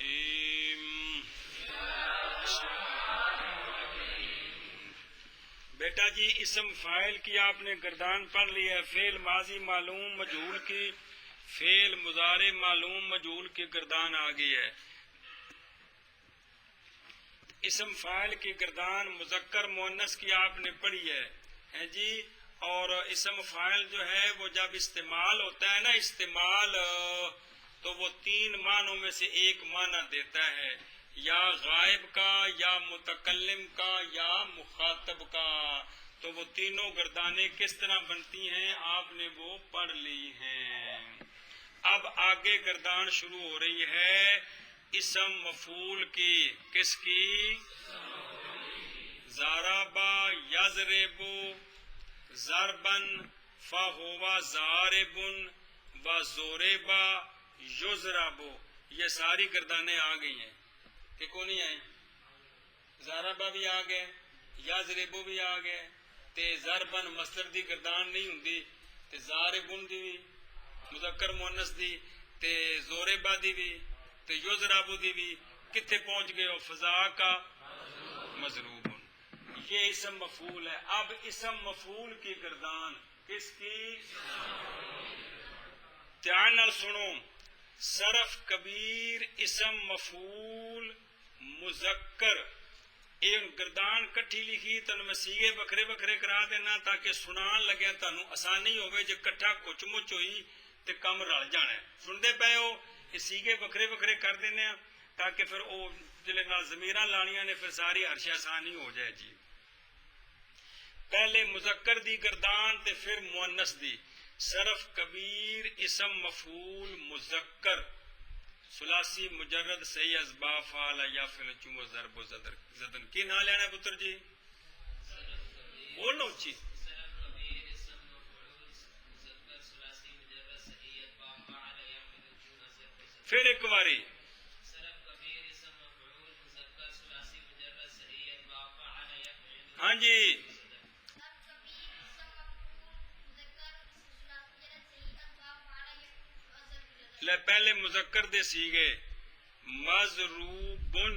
الرحیم۔ بیٹا جی اسم فاعل کی آپ نے گردان پڑھ لی ہے، فعل ماضی معلوم مجہول کی، فعل مضارع معلوم مجہول کی گردان آ گئی ہے۔ اسم فاعل کی گردان مذکر مؤنث کی آپ نے پڑھی ہے جی۔ اور اسم فاعل جو ہے وہ جب استعمال ہوتا ہے نا، استعمال تو وہ تین معنوں میں سے ایک معنی دیتا ہے، یا غائب کا، یا متکلم کا، یا مخاطب کا۔ تو وہ تینوں گردانیں کس طرح بنتی ہیں آپ نے وہ پڑھ لی ہیں۔ اب آگے گردان شروع ہو رہی ہے اسم مفعول کی، کس کی؟ ضربا یضرب ضربن فہو ضارب وضرب یضرب، یہ ساری گردانیں آ گئی ہیں کہ کون نہیں آئی؟ ضربا بھی آ گئے، یضرب بھی آ گئے، تے ضربن مصدر دی گردان نہیں ہوندی، تے ضاربن دی بھی مذکر مؤنث دی، تے ضربا دی بھی، تے یضرب دی بھی، کتنے پہنچ گئے ہو؟ فضا کا مضروب۔ یہ اسم مفعول ہے۔ اب اسم مفعول کی گردان کس کی؟ دھیان نال سنو، صرف کبیر اسم مفعول مذکر، یہ گردان کٹھی لکھی تو میں سیگے بکھرے بکھرے کرا دینا تاکہ سنان لگے تانوں آسانی ہوئے، جے کٹھا کچھ مچ ہوئی تے کم رل جانا ہے۔ سن دے پے ہو؟ یہ سیگے بکھرے بکھرے کر دینے ہیں تاکہ پھر وہ جلے نال ضمیراں لانیاں نے پھر ساری ہر شے آسانی ہو جائے جی۔ پہلے مذکر دی گردان تے پھر مؤنث دی۔ صرف کبیر اسم مفعول مذکر ثلاثی مجرد صحیح اسباب فعل یفعل چوں ضرب و زدن کی نہ لینا ہے پتر جی؟ بولو جی۔ پھر ایک باری ہاں جی، پہلے مذکر دے سیگے مضروبن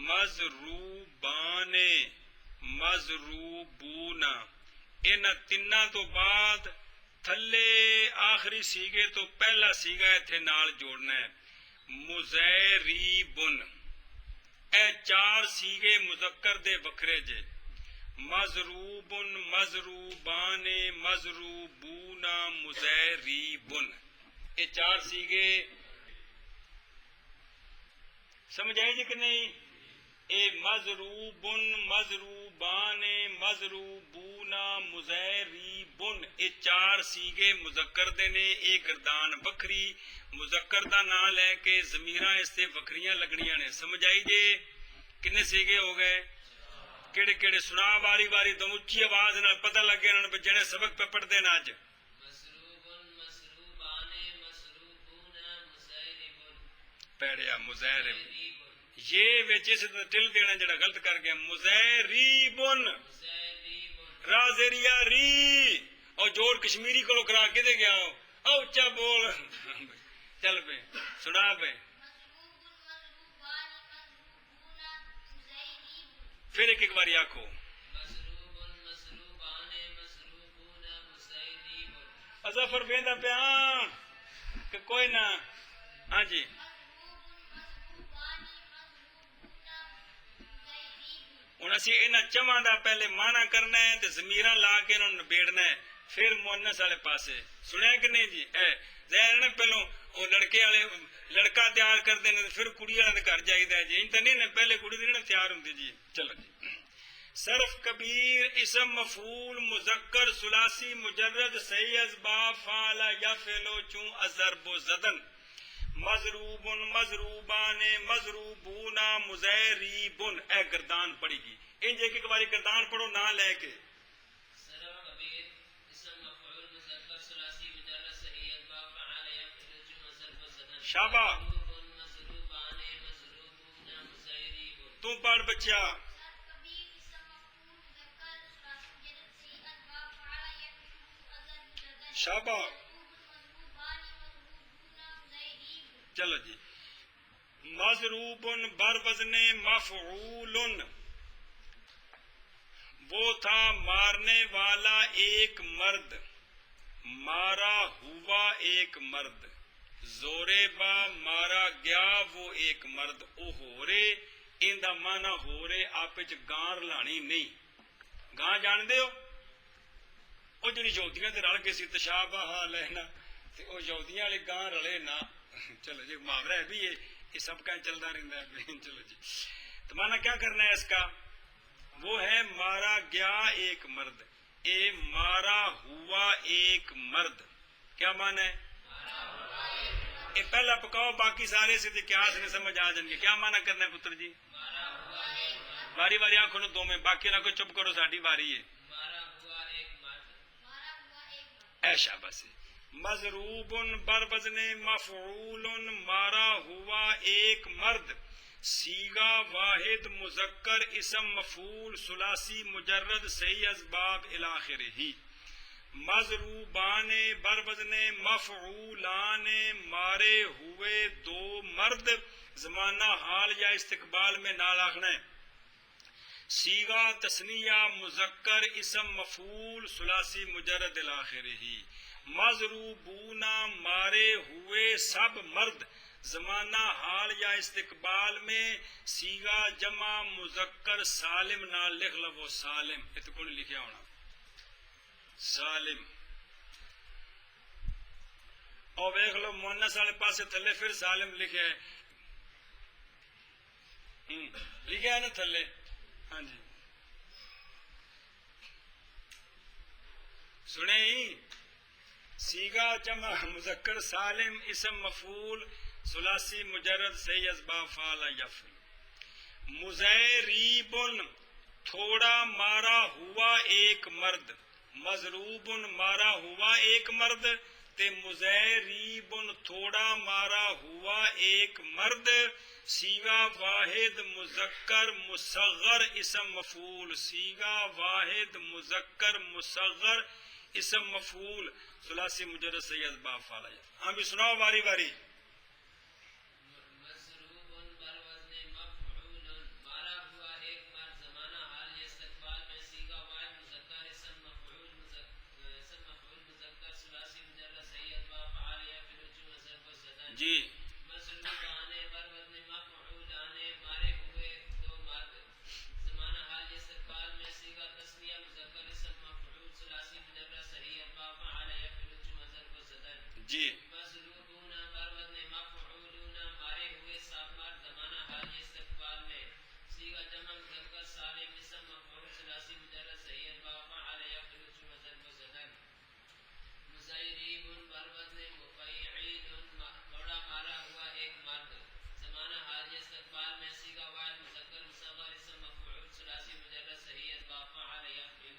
مضروبان مضروبون، ان تیناں تو بعد تھلے آخری سیگے تو پہلا سیگا ایتھے نال جوڑنا ہے مضریبن۔ اے چار سیگے مذکر دے وکھرے جے، مضروبن مضروبان مضروبون مضریبن، یہ چار سیگے سمجھ آئی جی کہ نہیں؟ اے مضروبن مضروبان مضروبون مضریبن، یہ چار سیگے مذکر دے نے، یہ گردان بکھری مذکر دا نام لے کے ضمیراں اس تے وکھریاں لگنیاں نے۔ سمجھ آئی جی؟ کنے سیگے ہو گئے؟ کیڑے کیڑے سنا باری باری تو اچھی آواز نال پتہ لگے انہاں نوں جڑے سبق پہ پڑھ دینا اج۔ پیڑیا مضریب، یہ ویچے سے ٹل دینا جڑا غلط کر گیا، مضریبن را زیریا ری، اور جوڑ کشمیری کو کرا کے دے گیا او اچھا بول چل پہ سنا پہ۔ پھر ایک باری آکھو اظفر بیندا پیا کہ کوئی نہ ہاں جی۔ ہوں اسی انہاں چواں دا پہلے مانا کرنا ہے تے ضمیراں لا کے انہوں نبیڑنا ہے، پھر مؤنث والے پاسے سنیا کہ نہیں جی؟ ظاہر نا پہلو وہ لڑکے والے لڑکا تیار کرتے ہیں پھر کڑی والے دے گھر جائیدا ہے جی، انت نہیں پہلے کڑی دی نہیں تیار ہوندی جی۔ چلو جی، صرف کبیر اسم مفعول مذکر ثلاثی مجرد صحیح اسباب فعل یفعل چوں ضرب و زدن مضروبن مضروبان مضروبون مضریبن، اے گردان پڑی گی۔ انج ایک باری گردان پڑھو نہ لے کے۔ شاباش، تو پڑھ بچیا۔ شاباش، چلو جی مضروب بر وزن مفعول، وہ تھا مارنے والا ایک مرد، مارا ہوا ایک مرد، زورے با مارا گیا وہ ایک مرد۔ او ہو رے ان دا مانا ہو رے آپ گاں رلانی نہیں، گاں جان دے ہو وہ جڑی یہودیاں تے رل کے سی تشابہ لینا تے او یہودیاں والے گاں رلے نا، چلو جی محاورہ ہے بھی یہ سب کا چلتا رہتا ہے، چلو جی تو مانا کیا کرنا ہے اس کا، وہ ہے مارا گیا ایک مرد، اے مارا ہوا ایک مرد، کیا مانا ہے؟ اے پہلا پکاؤ باقی سارے سے کیا سے سمجھ آ جائیں گے، کیا مانا کرنا ہے پتر جی؟ باری باری آنکھوں نے دو میں باقی نہ کوئی چپ کرو ساڈی باری ہے، ایشا بس مضروب بر وزن مفعول مارا ہوا ایک مرد، صیغہ واحد مذکر اسم مفعول ثلاثی مجرد صحیح اسباب الی آخرہ، مضروبان بر وزن مفعولان مارے ہوئے دو مرد، زمانہ حال یا استقبال میں نال آخنا ہے، صیغہ تثنیہ مذکر اسم مفعول ثلاثی مجرد الی آخرہ، مضروبون مارے ہوئے سب مرد، زمانہ حال یا استقبال میں صیغہ جمع مذکر سالم نال لکھ لو، سالم اتنے کو نہیں لکھیا ہونا، سالم، اور دیکھ لو مونس والے پاسے تھلے پھر سالم لکھا ہے، لکھا ہے نا تھلے، ہاں جی سنیں، صیغہ جمع مذکر سالم اسم مفعول ثلاثی مجرد صحیح اسباب فعل یفعل، مضریب تھوڑا مارا ہوا ایک مرد، مضروب مارا ہوا ایک مرد تے مضریب تھوڑا مارا ہوا ایک مرد، صیغہ واحد مذکر مصغر اسم مفعول، صیغہ واحد مذکر مصغر اسم مفعول ثلاثی مجرد صحیح اسباب فعل یفعل۔ ہاں بھی سناؤ باری باری۔ جی جی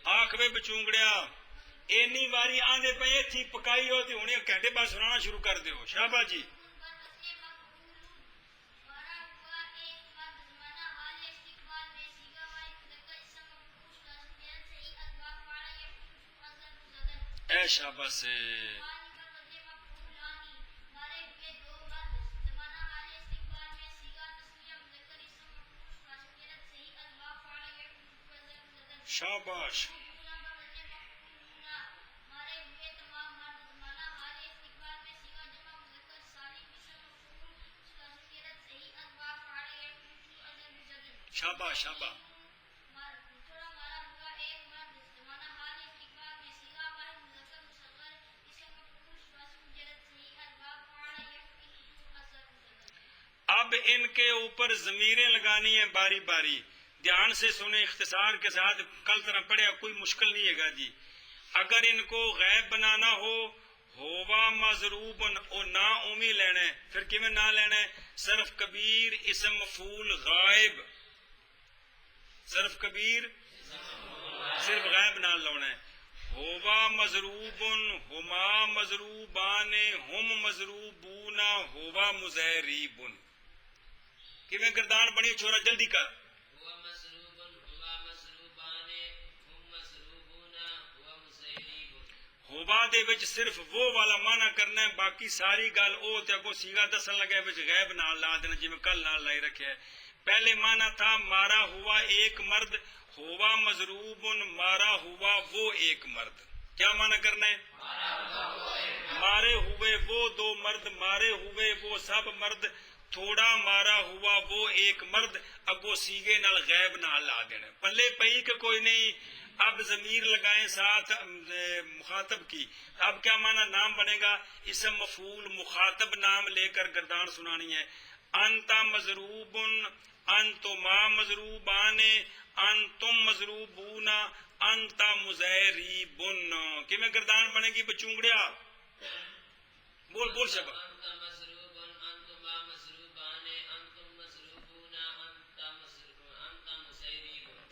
آنکھ میں بچونگڑیا اینی واری آندے پہ تھی پکائی ہو تے انہیں کہتے بعد سنانا شروع کر دیو، شابہ جی۔ اے شابہ سے شاباش، شاباش شاباش، اب ان کے اوپر ضمیریں لگانی ہیں باری باری، دھیان سے سنیں اختصار کے ساتھ، کل طرح پڑھے کوئی مشکل نہیں ہے گا جی۔ اگر ان کو غائب بنانا ہوا مضروب اور نہ اومی لینا ہے، پھر کیوں نہ لینا ہے؟ صرف کبیر اسم مفعول غائب، صرف کبیر صرف غائب نہ لانا ہے، ہوا مضروب ہما مضروبان ہم مضروبون ہوا مضریب، کیوں گردان بڑی چھوڑا جلدی کر، ہوبا دے وچ صرف وہ والا معنی کرنا ہے، باقی ساری گل او تے اگوں سیگا دسن لگا وچ غیب نال لا دینا جویں کل نال لائی رکھیا ہے۔ پہلے معنی تھا مارا ہوا ایک مرد، ہوا مضروب مارا ہوا وہ ایک مرد، کیا معنی کرنا ہے؟ مارے ہوئے وہ دو مرد، مارے ہوئے وہ سب مرد، تھوڑا مارا ہوا وہ ایک مرد، اگو سیگے نال غیب نال لا دینا۔ پلے پئی کہ کوئی نہیں؟ اب ضمیر لگائیں ساتھ مخاطب کی، اب کیا معنی نام بنے گا؟ اسم مفعول مخاطب نام لے کر گردان سنانی ہے۔ انتا مضروب، انتما مضروبان، انتم مضروبون، انتا مضریبن، کہ میں گردان بنے گی بچونگڑیا؟ بول بول شبا۔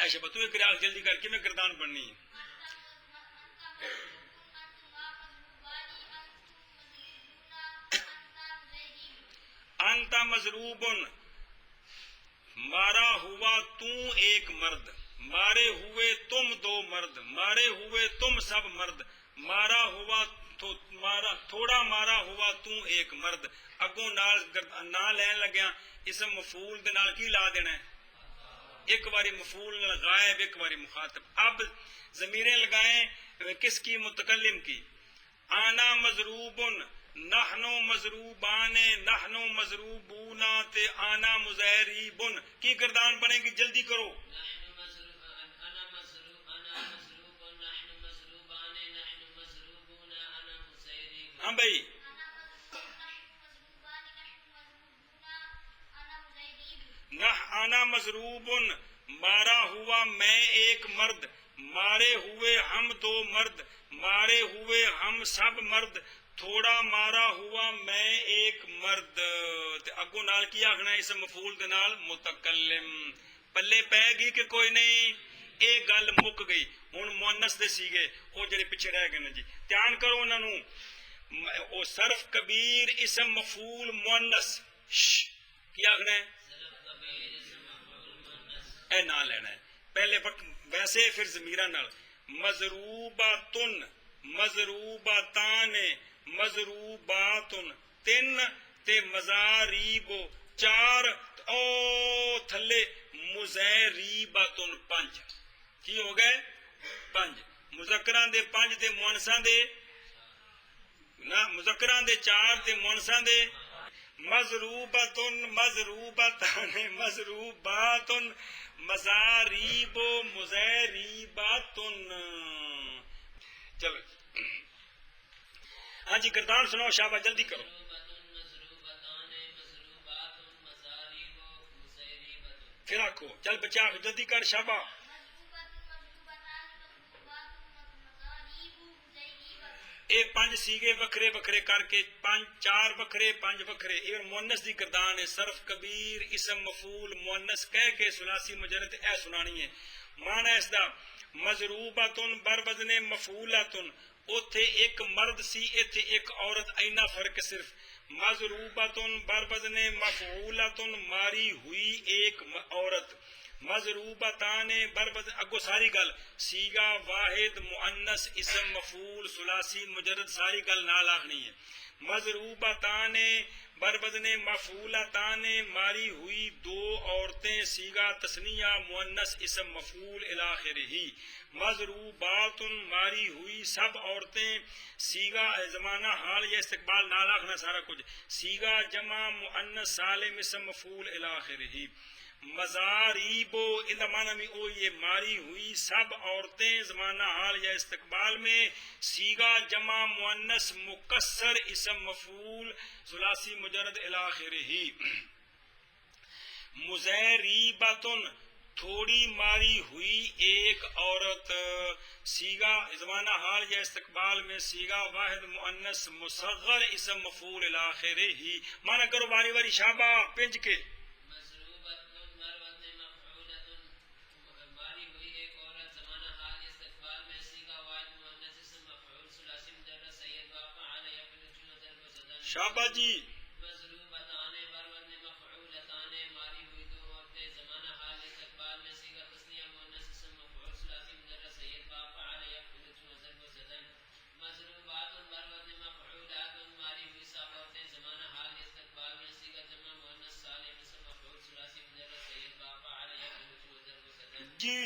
اے شبا تو ایک ریاض جلدی کر کے میں گردان بننی ہے۔ انتا مضروبن، مارا ہوا تو ایک مرد، مارے ہوئے تم دو مرد، مارے ہوئے تم سب مرد، مارا ہوا تھوڑا مارا ہوا تو ایک مرد، اگوں نال لین لگیا اسم مفعول دے نال کی لا دینا ہے؟ ایک باری مفعول نال غائب، ایک باری مخاطب۔ اب ضمیریں لگائیں کس کی؟ متکلم کی۔ آنا مضروبن، نحنو مضروبان، نحنو مضروبون تے آنا مضریبن، کی گردان بنے گی؟ جلدی کرو۔ ہاں بھائی، آنا مضروبن، مارا ہوا میں ایک مرد، مارے ہوئے ہم دو مرد، مارے ہوئے ہم سب مرد، تھوڑا مارا ہوا میں ایک مرد، اگوں نال کی آخنا ہے؟ اس مفعول دے نال متکلم۔ پلے پے گی کہ کوئی نہیں؟ ایک گل مک گئی۔ ہن مؤنث دے سیگے او جڑے پیچھے رہ گئے نے جی، دھیان کرو انہاں نوں۔ او صرف کبیر اسم مفعول مؤنث، کی آخنا ہے؟ اے نہ لینا ہے پہلے ویسے پھر ضمیراں نال۔ مضروباتن، مضروباتان، مضروباتن تین تے مضاریب چار، او تھلے مضریباتن پنج، کی ہو گئے؟ پنج۔ مذکراں دے پنج تے مؤنثاں دے نہ، مذکراں دے چار تے مؤنثاں دے۔ مضروباتن، مضروباتان، مضروباتن، مضاریب، مضریباتن۔ چلو ہاں جی گردان سناؤ شابہ، جلدی کرو۔ پھر آکھو، چل بچہ جلدی کر شابہ۔ اے پانچ سیگے وکھرے وکھرے کر کے چار وکھرے پانچ وکھرے، یہ مؤنث دی گردان ہے۔ صرف کبیر اسم مفعول مؤنث کہہ کے ثلاثی مجرد اے سنانی ہے۔ معنی اس دا مضروباتن بر وزن مفعولاتن، اوتھے ایک مرد سی ایتھے ایک عورت، اینا فرق صرف۔ مضروباتن بر وزن مفعولاتن، ماری ہوئی ایک عورت۔ مضروبتان بر وزن، اگو ساری گل سیگا واحد مؤنث اسم مفعول ثلاثی مجرد ساری گل نال آخنی ہے۔ مضروبتان بر وزن مفعولتان، ماری ہوئی دو عورتیں، سیگا تثنیہ مؤنث اسم مفعول الی آخرہ۔ مضروبات ماری ہوئی سب عورتیں، سیگا زمانہ حال یا استقبال نال آخنا سارا کچھ، سیگا جمع مؤنث سالم اسم مفعول الی آخرہ۔ مضاریبو ان معنی میں او یہ ماری ہوئی سب عورتیں زمانہ حال یا استقبال میں، سیگا جمع مؤنث مکسر اسم مفعول ثلاثی مجرد الی آخرہ۔ مضریباتن تھوڑی ماری ہوئی ایک عورت، سیگا زمانہ حال یا استقبال میں، سیگا واحد مؤنث مصغر اسم مفعول الی آخرہ۔ معنی کرو باری باری شابہ پنج کے۔ شابہ جی۔ جی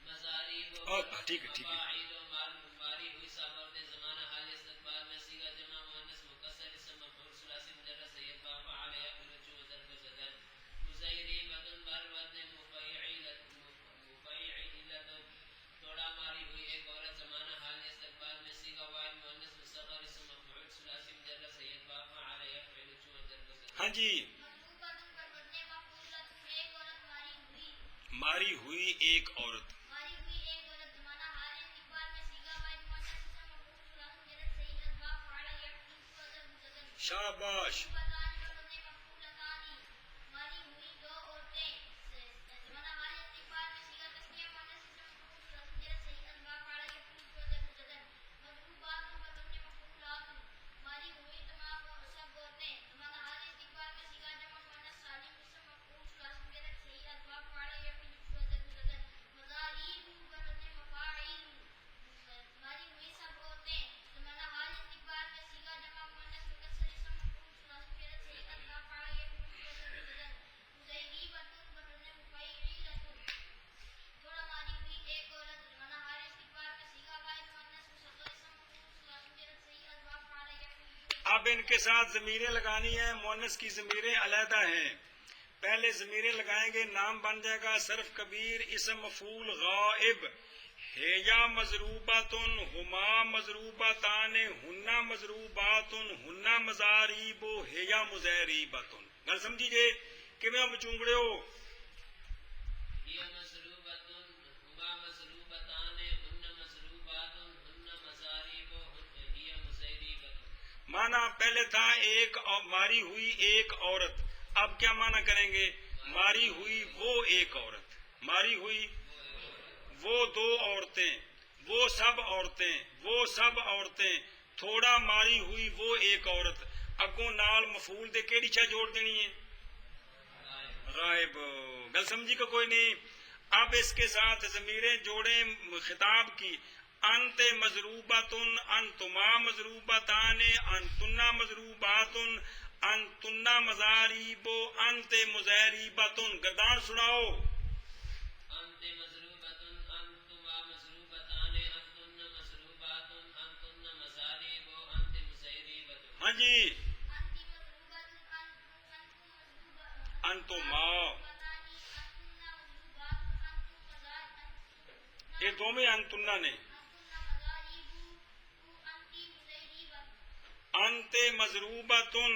مزارب ٹھیک ہے ٹھیک ہے. ماری ہوئی سب عورتیں زمانہ حال استقبال میں سیگا جمع مؤنث مکسر اسم مفعول ثلاثی مجرد سید باء فعل یفعل جو ضرب زدن مزیربۃ بر وزن مفعیلۃ توڑا ماری ہوئی ایک عورت زمانہ حال استقبال میں سیگا واحد مؤنث مصغر اسم مفعول ثلاثی مجرد سید باء فعل یفعل جو ضرب زدن. ہاں جی. ماری ہوئی ایک عورت. شاباش. اب ان کے ساتھ ضمیریں لگانی ہیں. مؤنث کی ضمیریں علیحدہ ہیں. پہلے ضمیریں لگائیں گے نام بن جائے گا صرف کبیر اسم مفعول غائب. ہیا مضروباتن ہما مضروباتان ہننا مضروباتن ہننا مضاریب ہیا مضاریباتن. گل سمجھیے کیویں بچونگڑے ہو. مانا پہلے تھا ایک ماری ہوئی ایک عورت. اب کیا مانا کریں گے؟ ماری ہوئی وہ ایک عورت. ماری ہوئی وہ دو عورتیں وہ سب عورتیں وہ سب عورتیں. تھوڑا ماری ہوئی وہ ایک عورت. اگوں نال مفعول دے کیڑی شے جوڑ دینی ہے؟ غائب. گل سمجھی کہ کوئی نہیں. اب اس کے ساتھ ضمیریں جوڑیں خطاب کی. انت مضروباتن انتما مضروباتان انتنا مضروباتن انتنا مضاریب انت مضاریباتن. گردان سناؤ. انت مضروباتن انتما مضروباتان انتنا مضروباتن انتنا مضاریب انت مضاریباتن. ہاں جی. انتما یہ دونوں انتنا نے. انت مضروباتن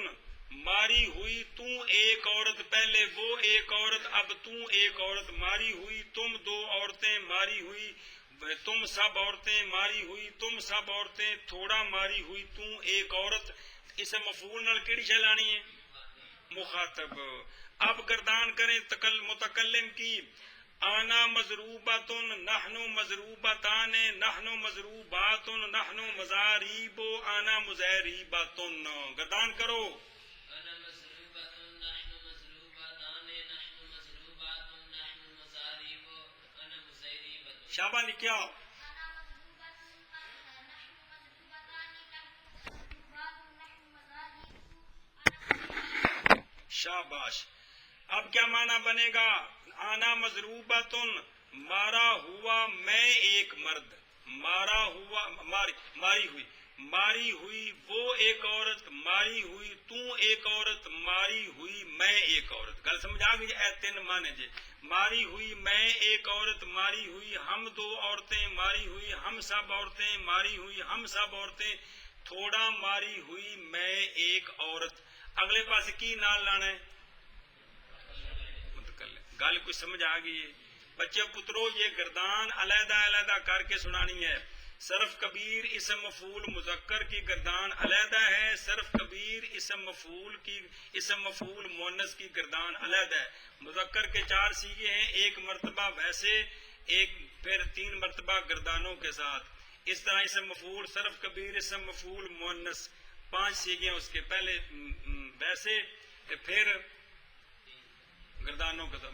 ماری ہوئی تو ایک عورت. پہلے وہ ایک عورت اب تو ایک عورت. ماری ہوئی تم دو عورتیں ماری ہوئی تم سب عورتیں ماری ہوئی تم سب عورتیں. تھوڑا ماری ہوئی تو ایک عورت. اس مفعول نال کیڑی شے لانی ہے؟ مخاطب. اب گردان کریں متکلم کی. آنا مضروباتن نحن مضروباتان نحن مضروباتن نحن مضاریب آنا مضاریباتن. گردان کرو. انا مضروباتن نحن مضروباتان نحن مضروباتن نحن مضاریب انا مضاریباتن. شاباش لکھیا. شاباش. اب کیا معنی بنے گا؟ آنا مضروباتن مارا ہوا میں ایک مرد. مارا ہوا ماری ہوئی ماری ہوئی وہ ایک عورت. ماری ہوئی تو ایک عورت. ماری ہوئی میں ایک عورت. گل سمجھا گئی؟ اے تین معنی جے. ماری ہوئی میں ایک عورت. ماری ہوئی ہم دو عورتیں. ماری ہوئی ہم سب عورتیں. ماری ہوئی ہم سب عورتیں. تھوڑا ماری ہوئی میں ایک عورت. اگلے پاس کی نال لانا ہے؟ گل کوئی سمجھ آ گئی ہے بچے پترو؟ یہ گردان علیحدہ علیحدہ کر کے سنانی ہے. صرف کبیر اسم مفعول مذکر کی گردان علیحدہ ہے. صرف کبیر اسم مفعول مؤنث کی گردان علیحدہ ہے. مذکر کے 4 صیغے ہیں. ایک مرتبہ ویسے ایک پھر 3 مرتبہ گردانوں کے ساتھ. اس طرح اسم مفعول صرف کبیر اسم مفعول مؤنث 5 صیغے ہیں. اس کے پہلے ویسے پھر گردانوں کے ساتھ.